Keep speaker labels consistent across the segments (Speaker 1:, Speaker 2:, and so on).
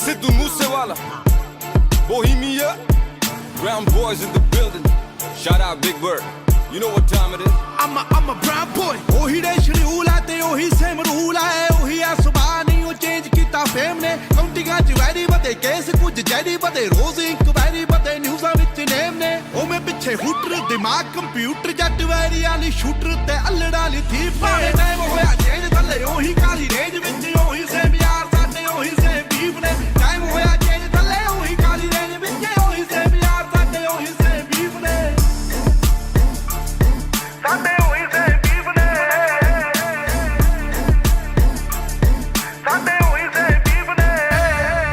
Speaker 1: Sidhu Moosewala, Bohemia, Brown boys in the building. Shout out Big Bird. You know what time it is?
Speaker 2: I'm a brown boy. ਉਹੀ ਦੇ schedule ਆ ਤੇ ਉਹੀ same rule ਆ ਉਹੀ ਆ ਸੁਭਾਅ ਨਹੀਂ ਉਹ ਚੇਂਜ ਕੀਤਾ ਫੇਮ ਨੇ ਕਾਉਂਟਿੰਗਾਂ ਚ ਵੈਰੀ ਬਤੇ ਕੇਸ ਕੁਝ ਜੈਰੀ ਬਤੇ ਰੋਜ਼ ਇਨਕੁਆਇਰੀ ਬਤੇ ਨਿਊਜ਼ਾਂ ਵਿੱਚ ਨੇਮ ਨੇ ਉਹ ਮੈਂ ਪਿੱਛੇ ਹੂਟਰ ਦਿਮਾਗ ਕੰਪਿਊਟਰ ਜੱਟ ਵੈਰੀ ਵਾਲੀ ਸ਼ੂਟਰ ਤੇ ਅਲੜਾ ਵਾਲੀ ਥੀਫ ਨੇ ਟਾਈਮ ਹੋਇਆ ਚੇਂਜ ਥੱਲੇ ਉਹੀ ਕਾਲੀ ਰੇਂਜ ਵਿੱਚ ਉਹੀ ਸੇਮ ਯਾਰ ਸਾਡੇ ਉਹੀ ਸੇਮ ਬੀਫ ਨੇ ਟਾਈਮ ਹੋਇਆ ਚੇਂਜ ਥੱਲੇ ਉਹੀ ਕਾਲੀ ਰੇਂਜ ਵਿੱਚ ਉਹੀ ਸੇਮ ਯਾਰ ਸਾਡੇ ਉਹੀ ਸੇਮ ਬੀਫ ਨੇ ਸਾਡੇ ਉਹੀ ਸੇਮ ਬੀਫ ਨੇ ਸਾਡੇ ਉਹੀ ਸੇਮ ਬੀਫ ਨੇ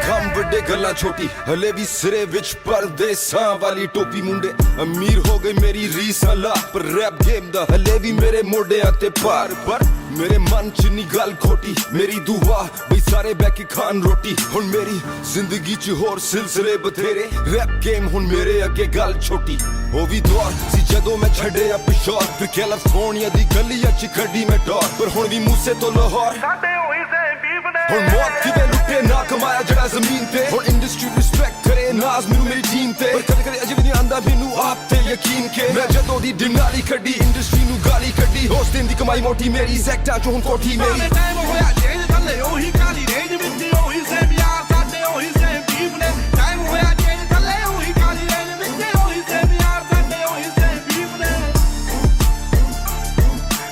Speaker 1: ਕੰਮ ਵੱਡੇ ਗੱਲਾਂ ਛੋਟੀ ਹਲੇ ਵੀ ਸਿਰੇ ਵਿੱਚ ਪਰਦੇਸਾਂ ਵਾਲੀ ਟੋਪੀ ਮੁੰਡੇ ਅਮੀਰ ਹੋ ਗਏ ਮੇਰੀ ਰੀਸਾਂ ਲਾ ਪਰ ਰੈਪ ਗੇਮ ਦਾ ਹਲੇ ਵੀ ਮੇਰੇ ਮੋਢਿਆਂ ਤੇ ਭਾਰ ਪਰ ਮੇਰੇ ਮਨ ਚ ਨੀ ਗੱਲ ਖੋਟੀ ਮੇਰੀ ਦੁਆ ਬਈ ਸਾਰੇ ਬਹਿ ਕੇ ਖਾਣ ਰੋਟੀ ਹੁਣ ਮੇਰੀ ਜ਼ਿੰਦਗੀ ਚ ਹੋਰ ਸਿਲਸਿਲੇ ਬਥੇਰੇ ਰੈਪ ਗੇਮ ਹੁਣ ਮੇਰੇ ਅੱਗੇ ਗੱਲ ਛੋਟੀ ਉਹ ਵੀ ਦੌਰ ਸੀ ਜਦੋਂ ਮੈਂ ਛੱਡਿਆ ਪਿਸ਼ੌਰ ਫਿਰ ਕੈਲੀਫੋਰਨੀਆ ਦੀ ਗਲੀਆਂ ਚ ਖੱਡੀ ਮੈਂ ਡੌਰ ਪਰ ਹੁਣ ਵੀ ਮੂਸੇ ਤੋਂ ਲਾਹੌਰ
Speaker 2: ਸਾਡੇ ਉਹੀ ਸੇਮ ਬੀਫ ਨੇ
Speaker 1: ਹੁਣ ਮੌਤ ਕਿਵੇਂ ਲੁੱਟੇ ਨਾ ਕਮਾਇਆ ਜਿਹੜਾ ਜ਼ਮੀਨ ਤੇ ਹੁਣ ਇੰਡਸਟਰੀ ਰਿਸਪੈਕਟ ਕਰੇ ਨਾਜ਼ ਮੈਨੂੰ ਮੇਰੀ ਟੀਮ ਤੇ ਪਰ ਕਦੇ ਕਦੇ ਅਜੇ ਵੀ ਨਹੀਂ ਆਂਦਾ ਮੈਨੂੰ ਆਪ ਤੇ ਯਕੀਨ ਕੇ ਮੈਂ ਜਦੋਂ ਦੀ ਡਿਨਾਲੀ ਕੱਢੀ ਇੰਡਸਟਰੀ ਨੂੰ ਗਾਲੀ ਕੱਢੀ ਹੋਸ ਦਿਨ ਦੀ ਕਮਾਈ ਮੋਟੀ ਮੇਰੀ ਸੈਕਟਰ ਚੋਂ ਹੁਣ ਕੋਠੀ ਮੇਰੀ
Speaker 2: ਟਾਈਮ ਹੋਇਆ ਚੇਂਜ ਥੱਲੇ ਉਹੀ ਕਾਲੀ ਰੇਂਜ ਵਿੱਚ ਉਹੀ ਸੇਮ ਯਾਰ ਸਾਡੇ ਉਹੀ ਸੇਮ ਬੀਫ ਨੇ ਟਾਈਮ ਹੋਇਆ ਚੇਂਜ ਥੱਲੇ ਉਹੀ ਕਾਲੀ ਰੇਂਜ ਵਿੱਚ ਉਹੀ ਸੇਮ ਯਾਰ ਸਾਡੇ ਉਹੀ ਸੇਮ ਬੀਫ ਨੇ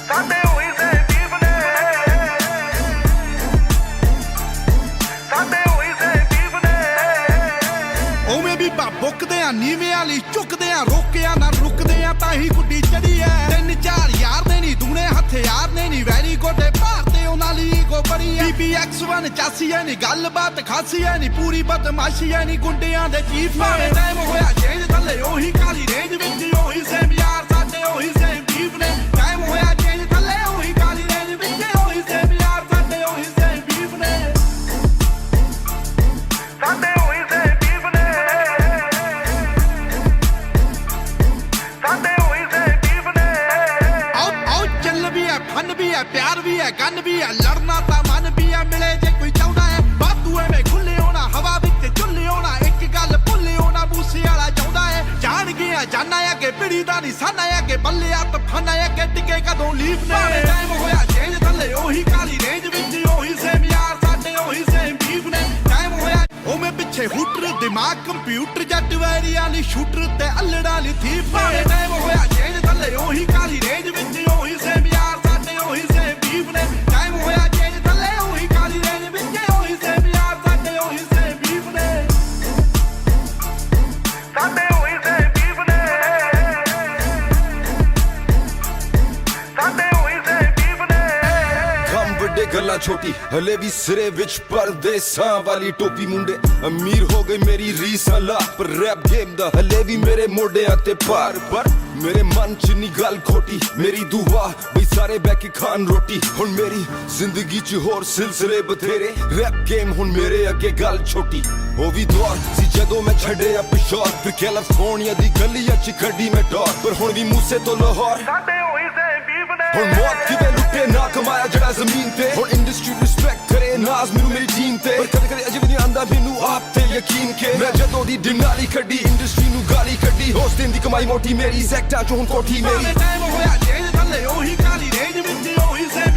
Speaker 2: ਸਾਡੇ ਉਹੀ ਸੇਮ ਬੀਫ ਨੇ ਸਾਡੇ ਉਹੀ ਸੇਮ ਬੀਫ ਨੇ ਉਵੇਂ ਵੀ ਬੁੱਕਦੇ ਆ ਨੀਵੇਂ ਵਾਲੀ ਝੁਕਦੇ ਆ ਰੋਕਿਆ ਨਾ ਰੁਕਦੇ ਆ ਤਾਂ ਹੀ ਗੁੱਡੀ ਚੜੀ ਐ 3-4 ਯਾਰ ਦੇ ਨਹੀਂ ਦੂਣੇ ਹਥਿਆਰ ਨੇ ਨਹੀਂ ਵੈਰੀ ਗੋਡੇ ਭਾਰਤੇ ਉਹਨਾਂ ਲਈ ਗੋ ਬੜੀ ਐ BBX1 ਚਾਸੀ ਐ ਨਹੀਂ ਗੱਲਬਾਤ ਖਾਸੀ ਐ ਨਹੀਂ ਪੂਰੀ ਬਦਮਾਸ਼ੀ ਐ ਨਹੀਂ ਗੁੰਡਿਆਂ ਦੇ ਚੀਫ ਨੇ ਟਾਈਮ ਹੋਇਆ ਚੇਂਜ ਥੱਲੇ ਉਹੀ ਕਾਲੀ ਰੇਂਜ ਵਿੱਚ ਉਹੀ ਸੇਮ ਯਾਰ ਸਾਡੇ ਉਹੀ ਸੇਮ ਬੀਫ ਨੇ ਟਾਈਮ ਹੋਇਆ ਚੇਂਜ ਥੱਲੇ ਉਹੀ ਕਾਲੀ ਰੇਂਜ ਵਿੱਚ ਉਹੀ ਸੇਮ ਯਾਰ ਸਾਡੇ ਉਹੀ ਸੇਮ ਬੀਫ ਨੇ ਸਾਡੇ ਉਹੀ ਸੇਮ ਬੀਫ ਨੇ ਸਾਡੇ ਉਹੀ ਸੇਮ ਬੀਫ ਨੇ ਆਓ ਚੱਲ ਵੀ ਐ ਫਨ ਵੀ ਐ ਪਿਆਰ ਵੀ ਐ ਗਨ ਵੀ ਐ ਲੜਨਾ ਤਾਂ ਮਨ ਵੀ ਐ ਮਿਲੇ ਜੇ ਕੋਈ ਚਾਹੁੰਦਾ ਐ ਬਾਤੂ ਐਵੇਂ ਖੁੱਲੇ ਹੋਣਾ ਹਵਾ ਵਿੱਚ ਝੁੱਲੇ ਹੋਣਾ ਇੱਕ ਗੱਲ ਭੁੱਲੇ ਹੋਣਾ ਮੂਸੇ ਵਾਲਾ ਚਾਹੁੰਦਾ ਐ ਜਾਣ ਗਿਆ ਜਾਨਾ ਅੱਗੇ ਪਿੜੀ ਦਾ ਨਿਸ਼ਾਨਾ ਅੱਗੇ ਬੱਲਿਆ ਤਫਾਨਾ ਅੱਗੇ ਟਿਕੇ ਕਦੋਂ ਲੀਫ ਨੇ ਟਾਈਮ ਹੋਇਆ ਚੇਂਜ ਥੱਲੇ ਉਹੀ ਕਾਲੀ ਰੇਂਜ ਵਿੱਚ ਉਹੀ ਸੇਮ ਯਾਰ ਸਾਡੇ ਉਹੀ ਸੇਮ ਬੀਫ ਨੇ ਟਾਈਮ ਹੋਇਆ ਉਹ ਮੈਂ ਪਿੱਛੇ ਹੂਟਰ ਦਿਮਾਗ ਕੰਪਿਊਟਰ ਜੱਟ ਵੈਰੀ ਵਾਲੀ ਸ਼ੂਟਰ ਤੇ ਅਲੜਾ ਵਾਲੀ ਥੀਫ ਨੇ ਟਾਈਮ ਹੋਇਆ ਚੇਂਜ ਥੱਲੇ ਉਹੀ ਕਾਲੀ ਰੇਂਜ ਵਿੱਚ ਉਹੀ ਸੇਮ ਯਾਰ ਸਾਡੇ ਉਹੀ ਸੇਮ ਬੀਫ ਨੇ ਟਾਈਮ ਹੋਇਆ ਚੇਂਜ ਥੱਲੇ ਉਹੀ ਕਾਲੀ ਰੇਂਜ ਵਿੱਚ ਉਹੀ ਸੇਮ ਯਾਰ ਸਾਡੇ ਉਹੀ ਸੇਮ ਬੀਫ ਨੇ ਸਾਡੇ ਉਹੀ ਸੇਮ ਬੀਫ ਨੇ ਸਾਡੇ ਉਹੀ ਸੇਮ ਬੀਫ ਨੇ
Speaker 1: ਕੰਮ ਵੱਡੇ ਗੱਲਾਂ ਛੋਟੀ ਹਲੇ ਵੀ ਸਿਰੇ ਵਿੱਚ ਪਰਦੇਸਾਂ ਵਾਲੀ ਟੋਪੀ ਮੁੰਡੇ ਅਮੀਰ ਹੋ ਗਏ ਮੇਰੀ ਰੀਸਾਂ ਲਾ ਪਰ ਰੈਪ ਗੇਮ ਦਾ ਹਲੇ ਵੀ ਮੇਰੇ ਮੋਢਿਆਂ ਤੇ ਭਾਰ ਪਰ ਮੇਰੇ ਮਨ ਚ ਨੀ ਗੱਲ ਖੋਟੀ ਮੇਰੀ ਦੁਆ ਬਈ ਸਾਰੇ ਬਹਿ ਕੇ ਖਾਣ ਰੋਟੀ ਹੁਣ ਮੇਰੀ ਜ਼ਿੰਦਗੀ ਚ ਹੋਰ ਸਿਲਸਿਲੇ ਬਥੇਰੇ ਰੈਪ ਗੇਮ ਹੁਣ ਮੇਰੇ ਅੱਗੇ ਗੱਲ ਛੋਟੀ ਉਹ ਵੀ ਦੌਰ ਸੀ ਜਦੋਂ ਮੈਂ ਛੱਡਿਆ ਪਿਸ਼ੌਰ ਫਿਰ ਕੈਲੀਫੋਰਨੀਆ ਦੀ ਗਲੀਆਂ ਚ ਖੱਡੀ ਮੈਂ ਡੌਰ ਪਰ ਹੁਣ ਵੀ ਮੂਸੇ ਤੋਂ ਲਾਹੌਰ
Speaker 2: ਸਾਡੇ ਉਹੀ ਸੇਮ ਬੀਫ ਨੇ
Speaker 1: ਹੁਣ ਮੌਤ ਕਿਵੇਂ ਲੁੱਟੇ ਨਾ ਕਮਾਇਆ ਜਿਹੜਾ ਜ਼ਮੀਨ ਤੇ ਹੁਣ ਇੰਡਸਟਰੀ ਰਿਸਪੈਕਟ ਕਰੇ ਨਾਜ਼ ਮੈਨੂੰ ਮੇਰੀ ਟੀਮ ਤੇ ਪਰ ਕਦੇ ਕਦੇ ਅਜੇ ਵੀ ਨਹੀਂ ਆਂਦਾ ਮੈਨੂੰ ਆਪ ਤੇ ਯਕੀਨ ਕੇ ਮੈਂ ਜਦੋਂ ਦੀ ਡਿਨਾਲੀ ਕੱਢੀ ਇੰਡਸਟਰੀ ਨੂੰ ਗਾਲੀ ਕੱਢੀ ਹੋਸ ਦਿਨ ਦੀ ਕਮਾਈ ਮੋਟੀ ਮੇਰੀ ਸੈਕਟਰ ਚੋਂ ਹੁਣ ਕੋਠੀ ਮੇਰੀ
Speaker 2: ਟਾਈਮ ਹੋਇਆ ਚੇਂਜ ਥੱਲੇ ਉਹੀ ਕਾਲੀ ਰੇਂਜ ਵਿੱਚ ਉਹੀ ਸੇਮ